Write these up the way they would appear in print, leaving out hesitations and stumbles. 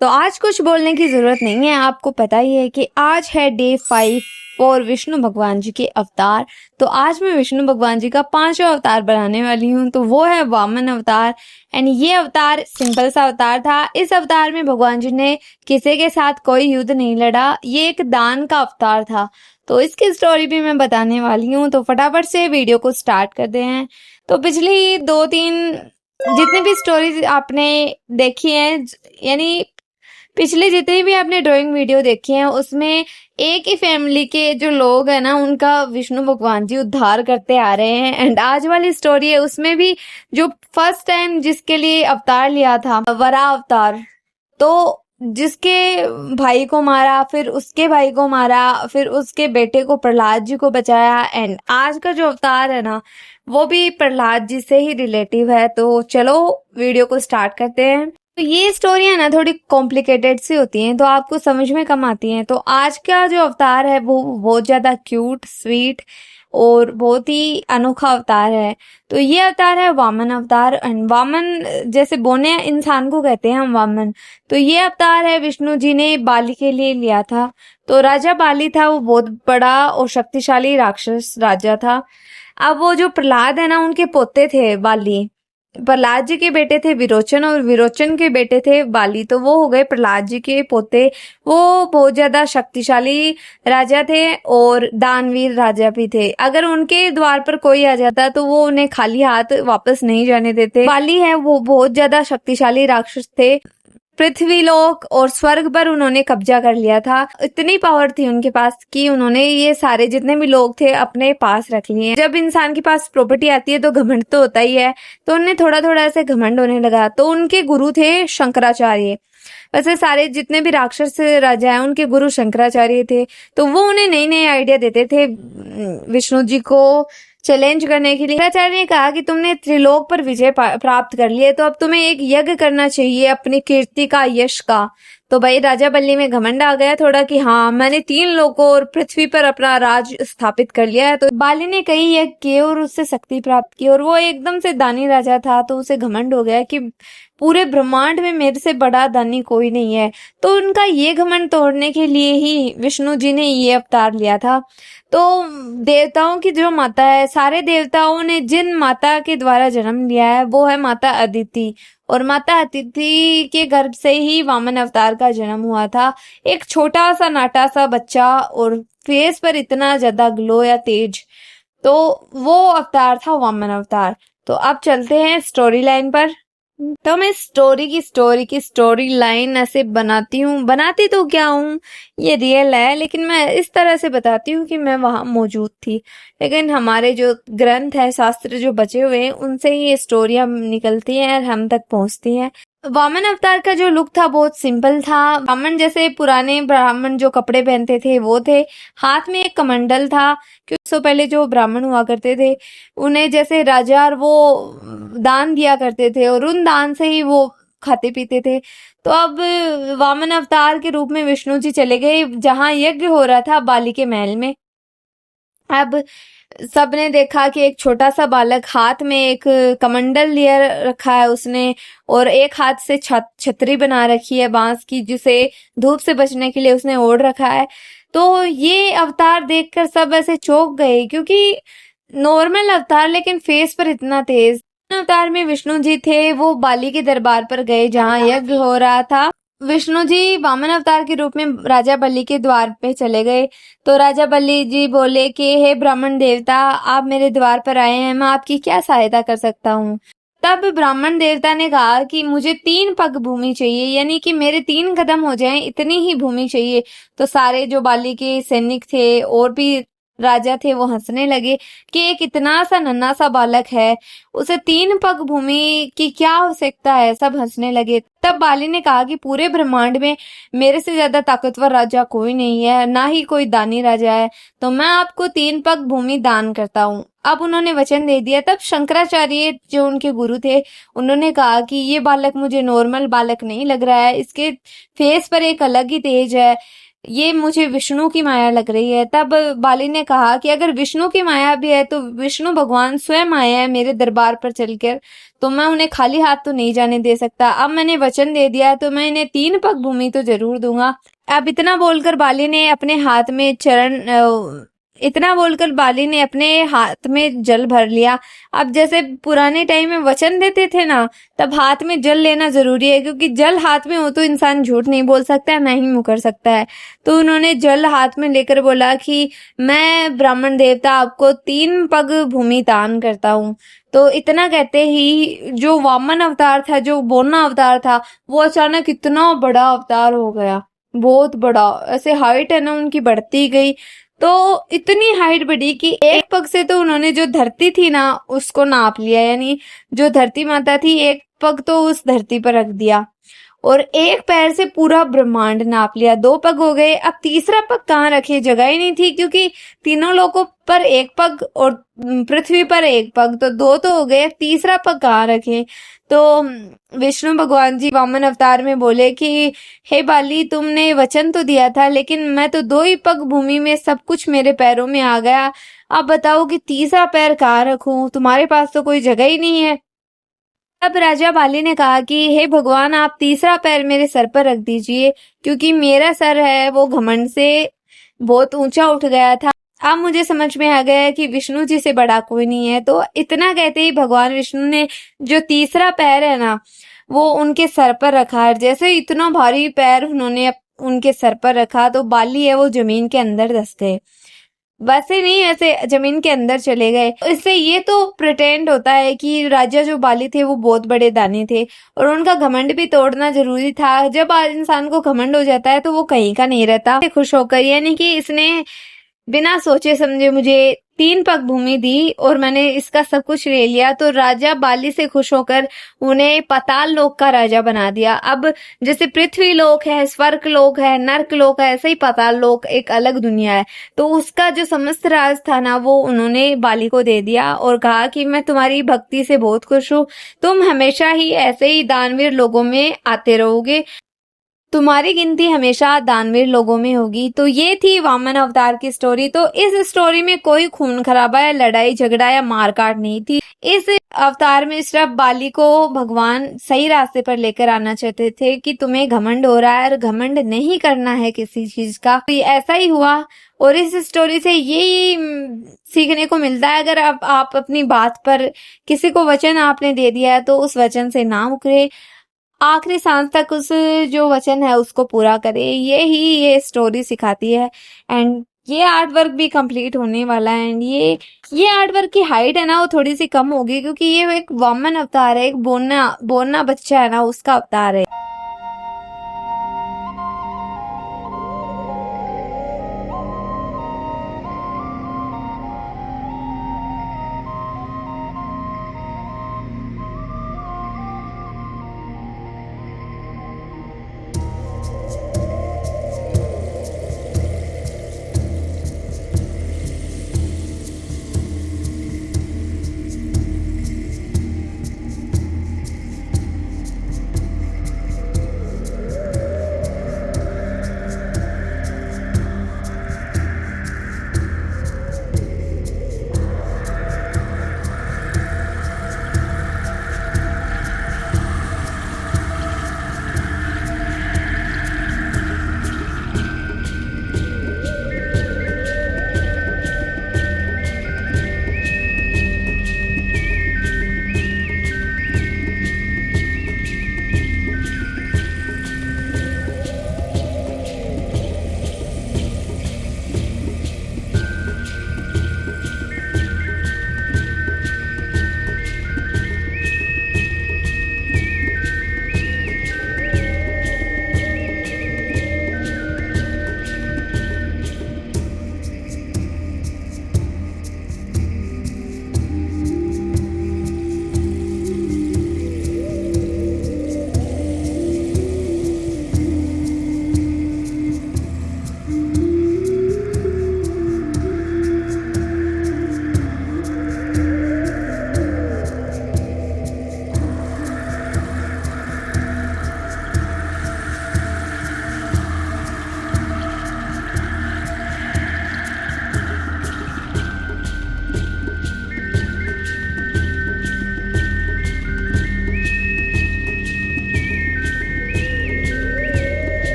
तो आज कुछ बोलने की जरूरत नहीं है, आपको पता ही है कि आज है डे 5 और विष्णु भगवान जी के अवतार। तो आज मैं विष्णु भगवान जी का 5वां अवतार बनाने वाली हूँ, तो वो है वामन अवतार। एंड ये अवतार सिंपल सा अवतार था। इस अवतार में भगवान जी ने किसी के साथ कोई युद्ध नहीं लड़ा, ये एक दान का अवतार था। तो इसकी स्टोरी भी मैं बताने वाली हूँ, तो फटाफट से वीडियो को स्टार्ट करते हैं। तो पिछली 2-3 जितनी भी स्टोरीज आपने देखी है, यानी पिछले जितनी भी आपने ड्राइंग वीडियो देखी है, उसमें एक ही फैमिली के जो लोग हैं ना, उनका विष्णु भगवान जी उद्धार करते आ रहे हैं। एंड आज वाली स्टोरी है, उसमें भी जो फर्स्ट टाइम जिसके लिए अवतार लिया था, वरा अवतार, तो जिसके भाई को मारा, फिर उसके भाई को मारा, फिर उसके बेटे को प्रहलाद जी को बचाया। एंड आज का जो अवतार है ना, वो भी प्रहलाद जी से ही रिलेटिव है। तो चलो वीडियो को स्टार्ट करते हैं। तो ये स्टोरियां ना थोड़ी कॉम्प्लिकेटेड सी होती हैं, तो आपको समझ में कम आती हैं। तो आज का जो अवतार है वो बहुत ज्यादा क्यूट, स्वीट और बहुत ही अनोखा अवतार है। तो ये अवतार है वामन अवतार। एंड वामन जैसे बोने इंसान को कहते हैं हम वामन। तो ये अवतार है विष्णु जी ने बाली के लिए लिया था। तो राजा बाली था, वो बहुत बड़ा और शक्तिशाली राक्षस राजा था। अब वो जो प्रहलाद है ना, उनके पोते थे बाली। प्रहलाद जी के बेटे थे विरोचन और विरोचन के बेटे थे बाली। तो वो हो गए प्रहलाद जी के पोते। वो बहुत ज्यादा शक्तिशाली राजा थे और दानवीर राजा भी थे। अगर उनके द्वार पर कोई आ जाता तो वो उन्हें खाली हाथ वापस नहीं जाने देते। बाली है वो बहुत ज्यादा शक्तिशाली राक्षस थे। पृथ्वीलोक और स्वर्ग पर उन्होंने कब्जा कर लिया था। इतनी पावर थी उनके पास कि उन्होंने ये सारे जितने भी लोग थे अपने पास रख लिए। जब इंसान के पास प्रॉपर्टी आती है तो घमंड तो होता ही है, तो उन्हें थोड़ा थोड़ा ऐसे घमंड होने लगा। तो उनके गुरु थे शंकराचार्य। वैसे सारे जितने भी राक्षस राजा हैं, उनके गुरु शंकराचार्य थे। तो वो उन्हें नए नए आइडिया देते थे विष्णु जी को चैलेंज करने के लिए। शंकराचार्य ने कहा कि तुमने त्रिलोक पर विजय प्राप्त कर लिए, तो अब तुम्हें एक यज्ञ करना चाहिए अपनी कीर्ति का, यश का। तो भाई राजा बल्ली में घमंड आ गया थोड़ा कि हाँ, मैंने 3 लोकों और पृथ्वी पर अपना राज स्थापित कर लिया है। तो बाली ने कई यज्ञ किए और उससे शक्ति प्राप्त की, और वो एकदम से दानी राजा था। तो उसे घमंड हो गया कि पूरे ब्रह्मांड में मेरे से बड़ा दानी कोई नहीं है। तो उनका ये घमंड तोड़ने के लिए ही विष्णु जी ने ये अवतार लिया था। तो देवताओं की जो माता है, सारे देवताओं ने जिन माता के द्वारा जन्म लिया है वो है माता अदिति। और माता अदिति के गर्भ से ही वामन अवतार का जन्म हुआ था। एक छोटा सा नाटा सा बच्चा और फेस पर इतना ज्यादा ग्लो या तेज, तो वो अवतार था वामन अवतार। तो अब चलते हैं स्टोरी लाइन पर। तो मैं स्टोरी लाइन ऐसे बनाती तो क्या हूँ, ये रियल है, लेकिन मैं इस तरह से बताती हूँ कि मैं वहां मौजूद थी। लेकिन हमारे जो ग्रंथ है, शास्त्र जो बचे हुए हैं, उनसे ही ये स्टोरियां निकलती हैं और हम तक पहुंचती हैं। वामन अवतार का जो लुक था बहुत सिंपल था। वामन जैसे पुराने ब्राह्मण जो कपड़े पहनते थे वो थे। हाथ में एक कमंडल था, क्योंकि उससे पहले जो ब्राह्मण हुआ करते थे उन्हें जैसे राजा और वो दान दिया करते थे, और उन दान से ही वो खाते पीते थे। तो अब वामन अवतार के रूप में विष्णु जी चले गए जहां यज्ञ हो रहा था बाली के महल में। अब सबने देखा कि एक छोटा सा बालक हाथ में एक कमंडल लिए रखा है उसने, और एक हाथ से छतरी बना रखी है बांस की, जिसे धूप से बचने के लिए उसने ओढ़ रखा है। तो ये अवतार देखकर सब ऐसे चौंक गए, क्योंकि नॉर्मल अवतार लेकिन फेस पर इतना तेज। अवतार में विष्णु जी थे, वो बाली के दरबार पर गए जहाँ यज्ञ हो रहा था। विष्णु जी वामन अवतार के रूप में राजा बलि के द्वार पे चले गए। तो राजा बलि जी बोले कि हे ब्राह्मण देवता, आप मेरे द्वार पर आए हैं, मैं आपकी क्या सहायता कर सकता हूँ। तब ब्राह्मण देवता ने कहा कि मुझे 3 पग भूमि चाहिए, यानी कि मेरे 3 कदम हो जाएं, इतनी ही भूमि चाहिए। तो सारे जो बाली के सैनिक थे और भी राजा थे वो हंसने लगे कि एक इतना सा नन्हा सा बालक है, उसे 3 पग भूमि की क्या आवश्यकता है। सब हंसने लगे। तब बाली ने कहा कि पूरे ब्रह्मांड में मेरे से ज्यादा ताकतवर राजा कोई नहीं है, ना ही कोई दानी राजा है, तो मैं आपको 3 पग भूमि दान करता हूँ। अब उन्होंने वचन दे दिया। तब शंकराचार्य जो उनके गुरु थे, उन्होंने कहा कि ये बालक मुझे नॉर्मल बालक नहीं लग रहा है, इसके फेस पर एक अलग ही तेज है। ये मुझे विष्णु की माया लग रही है। तब बाली ने कहा कि अगर विष्णु की माया भी है तो विष्णु भगवान स्वयं आए हैं मेरे दरबार पर चलकर, तो मैं उन्हें खाली हाथ तो नहीं जाने दे सकता। अब मैंने वचन दे दिया है तो मैं इन्हें 3 पग भूमि तो जरूर दूंगा। अब इतना बोलकर बाली ने अपने हाथ में जल भर लिया। अब जैसे पुराने टाइम में वचन देते थे ना, तब हाथ में जल लेना जरूरी है, क्योंकि जल हाथ में हो तो इंसान झूठ नहीं बोल सकता है, ना ही मुकर सकता है। तो उन्होंने जल हाथ में लेकर बोला कि मैं ब्राह्मण देवता आपको 3 पग भूमि दान करता हूँ। तो इतना कहते ही जो वामन अवतार था, जो बोना अवतार था, वो अचानक इतना बड़ा अवतार हो गया, बहुत बड़ा। ऐसे हाइट है ना उनकी बढ़ती गई, तो इतनी हाइट बढ़ी कि एक पग से तो उन्होंने जो धरती थी ना उसको नाप लिया, यानी जो धरती माता थी एक पग तो उस धरती पर रख दिया, और एक पैर से पूरा ब्रह्मांड नाप लिया। 2 पग हो गए। अब तीसरा पग कहाँ रखे, जगह ही नहीं थी, क्योंकि तीनों लोगों पर एक पग और पृथ्वी पर एक पग, तो 2 तो हो गए, तीसरा पग कहाँ रखे। तो विष्णु भगवान जी वामन अवतार में बोले कि हे बाली, तुमने वचन तो दिया था, लेकिन मैं तो 2 ही पग भूमि में सब कुछ मेरे पैरों में आ गया। अब बताओ कि तीसरा पैर कहाँ रखूं, तुम्हारे पास तो कोई जगह ही नहीं है। तब राजा बाली ने कहा कि हे भगवान, आप तीसरा पैर मेरे सर पर रख दीजिए, क्योंकि मेरा सर है वो घमंड से बहुत ऊंचा उठ गया था। अब मुझे समझ में आ गया कि विष्णु जी से बड़ा कोई नहीं है। तो इतना कहते ही भगवान विष्णु ने जो तीसरा पैर है ना वो उनके सर पर रखा, है जैसे इतना भारी पैर उन्होंने उनके सर पर रखा तो बाली है वो जमीन के अंदर धस गए। वैसे नहीं, ऐसे जमीन के अंदर चले गए। इससे ये तो प्रिटेंड होता है कि राजा जो बाली थे वो बहुत बड़े दानी थे, और उनका घमंड भी तोड़ना जरूरी था। जब आज इंसान को घमंड हो जाता है तो वो कहीं का नहीं रहता। खुश होकर, यानी कि इसने बिना सोचे समझे मुझे 3 पग भूमि दी और मैंने इसका सब कुछ ले लिया, तो राजा बाली से खुश होकर उन्हें पाताल लोक का राजा बना दिया। अब जैसे पृथ्वी लोक है, स्वर्ग लोक है, नर्क लोक है, ऐसे ही पाताल लोक एक अलग दुनिया है। तो उसका जो समस्त राज था ना वो उन्होंने बाली को दे दिया और कहा कि मैं तुम्हारी भक्ति से बहुत खुश हूँ, तुम हमेशा ही ऐसे ही दानवीर लोगों में आते रहोगे, तुम्हारी गिनती हमेशा दानवीर लोगों में होगी। तो ये थी वामन अवतार की स्टोरी। तो इस स्टोरी में कोई खून खराबा या लड़ाई झगड़ा या मारकाट नहीं थी। इस अवतार में सिर्फ बाली को भगवान सही रास्ते पर लेकर आना चाहते थे कि तुम्हें घमंड हो रहा है और घमंड नहीं करना है किसी चीज का। तो ऐसा ही हुआ, और इस स्टोरी से ये सीखने को मिलता है, अगर आप अपनी बात पर किसी को वचन आपने दे दिया है तो उस वचन से ना मुकरे, आखिरी सांस तक उस जो वचन है उसको पूरा करे। ये स्टोरी सिखाती है। एंड ये आर्ट वर्क भी कंप्लीट होने वाला है। एंड ये आर्ट वर्क की हाइट है ना वो थोड़ी सी कम होगी, क्योंकि ये एक वामन अवतार है, एक बोना बच्चा है ना उसका अवतार है।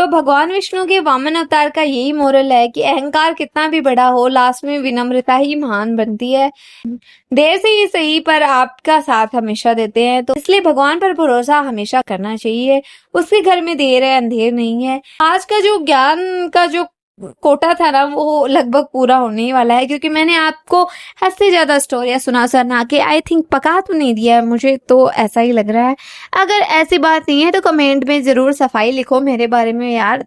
तो भगवान विष्णु के वामन अवतार का यही मोरल है कि अहंकार कितना भी बड़ा हो, लास्ट में विनम्रता ही महान बनती है। देर से ही सही पर आपका साथ हमेशा देते हैं, तो इसलिए भगवान पर भरोसा हमेशा करना चाहिए। उसके घर में देर है अंधेर नहीं है। आज का जो ज्ञान का जो कोटा था ना, वो लगभग पूरा होने ही वाला है, क्योंकि मैंने आपको हद से ज्यादा स्टोरियां सुना के आई थिंक पका तो नहीं दिया है, मुझे तो ऐसा ही लग रहा है। अगर ऐसी बात नहीं है तो कमेंट में जरूर सफाई लिखो मेरे बारे में यार।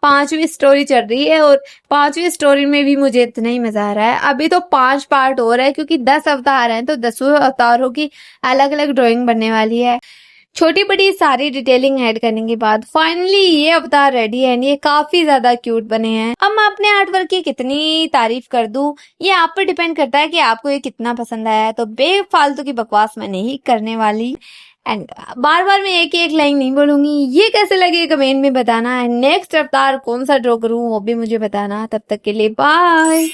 5वीं स्टोरी चल रही है और 5वीं स्टोरी में भी मुझे इतना ही मजा आ रहा है। अभी तो 5 पार्ट हो रहा है, क्योंकि 10 अवतार हैं, तो 10वें अवतारों की अलग अलग ड्राइंग बनने वाली है। छोटी बड़ी सारी डिटेलिंग ऐड करने के बाद फाइनली ये अवतार रेडी है। ये काफी ज्यादा क्यूट बने हैं। अब मैं अपने आर्ट वर्क की कितनी तारीफ कर दूं, ये आप पर डिपेंड करता है कि आपको ये कितना पसंद आया है। तो बेफालतू की बकवास मैं नहीं करने वाली एंड बार बार मैं एक लाइन नहीं बोलूंगी। ये कैसे लगे कमेंट में बताना। नेक्स्ट अवतार कौन सा ड्रॉ करूं वो भी मुझे बताना। तब तक के लिए बाय।